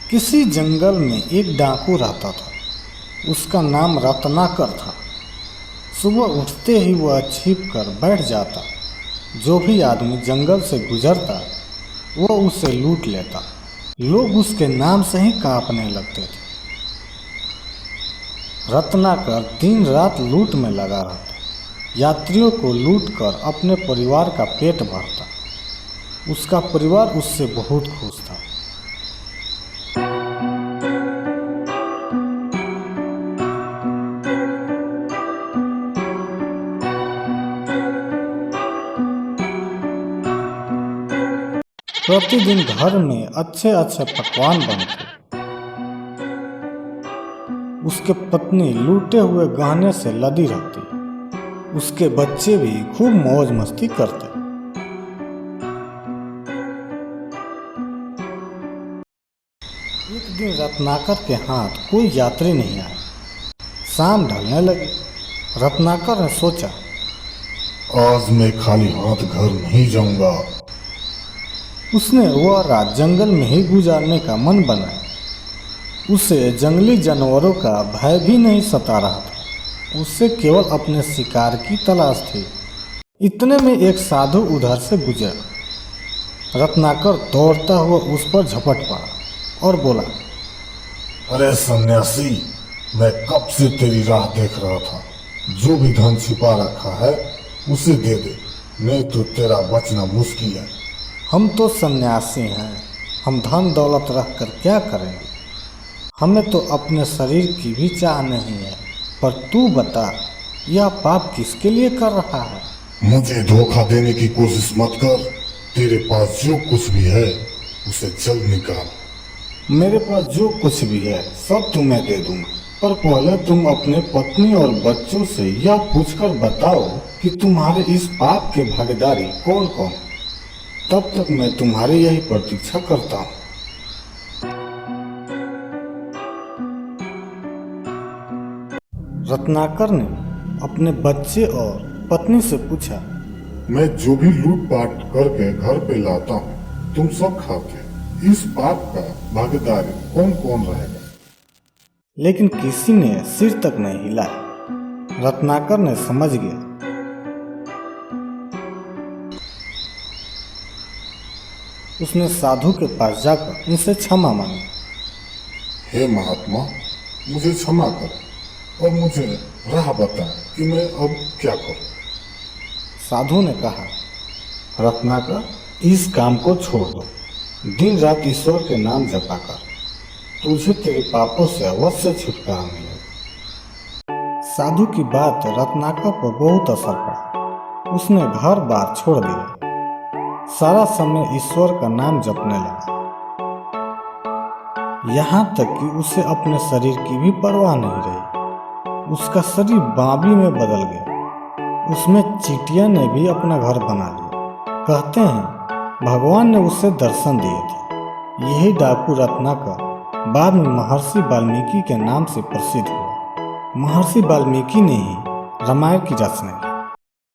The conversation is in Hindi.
किसी जंगल में एक डाकू रहता था। उसका नाम रत्नाकर था। सुबह उठते ही वह छिप कर बैठ जाता। जो भी आदमी जंगल से गुजरता वह उसे लूट लेता। लोग उसके नाम से ही कांपने लगते थे। रत्नाकर दिन रात लूट में लगा रहता। यात्रियों को लूट कर अपने परिवार का पेट भरता। उसका परिवार उससे बहुत खुश था। प्रतिदिन घर में अच्छे अच्छे पकवान बनते। उसके पत्नी लूटे हुए गहने से लदी रहती। उसके बच्चे भी खूब मौज मस्ती करते। एक दिन रत्नाकर के हाथ कोई यात्री नहीं आया। शाम ढलने लगी। रत्नाकर ने सोचा, आज मैं खाली हाथ घर नहीं जाऊंगा। उसने वह रात जंगल में ही गुजारने का मन बनाया। उसे जंगली जानवरों का भय भी नहीं सता रहा था। उसे केवल अपने शिकार की तलाश थी। इतने में एक साधु उधर से गुजरा। रत्नाकर दौड़ता हुआ उस पर झपट पड़ा और बोला, अरे सन्यासी, मैं कब से तेरी राह देख रहा था। जो भी धन छिपा रखा है उसे दे दे, नहीं तो तेरा बचना मुश्किल है। हम तो सन्यासी हैं। हम धन दौलत रख कर क्या करेंगे? हमें तो अपने शरीर की भी चाह नहीं है। पर तू बता, यह पाप किसके लिए कर रहा है? मुझे धोखा देने की कोशिश मत कर। तेरे पास जो कुछ भी है उसे जल्द निकाल। मेरे पास जो कुछ भी है सब तुम्हें दे दूंगा, पर पहले तुम अपने पत्नी और बच्चों से यह पूछकर बताओ कि तुम्हारे इस पाप के भागीदारी कौन कौन। तब तक मैं तुम्हारी यही प्रतीक्षा करता हूँ। रत्नाकर ने अपने बच्चे और पत्नी से पूछा, मैं जो भी लूटपाट करके घर पे लाता हूँ तुम सब खाते। इस पाप का भागीदार कौन कौन रहेगा? लेकिन किसी ने सिर तक नहीं हिलाया। रत्नाकर ने समझ गया। उसने साधु के पास जाकर उनसे क्षमा मांगी। हे महात्मा, मुझे क्षमा कर और मुझे राह बता कि मैं अब क्या करूं। साधु ने कहा, रत्नाकर, इस काम को छोड़ दो। दिन रात ईश्वर के नाम जपा कर तुझे तेरे पापों से अवश्य छुटकारा मिलेगा। साधु की बात रत्नाकर पर बहुत असर पड़ा। उसने घर बार छोड़ दिया। सारा समय ईश्वर का नाम जपने लगा। यहाँ तक कि उसे अपने शरीर की भी परवाह नहीं रही। उसका शरीर बाबी में बदल गया। उसमें चींटियां ने भी अपना घर बना लिया। कहते हैं भगवान ने उसे दर्शन दिए थे। यही डाकू रत्नाकर बाद में महर्षि वाल्मीकि के नाम से प्रसिद्ध हुआ। महर्षि वाल्मीकि ने ही रामायण की रचना की।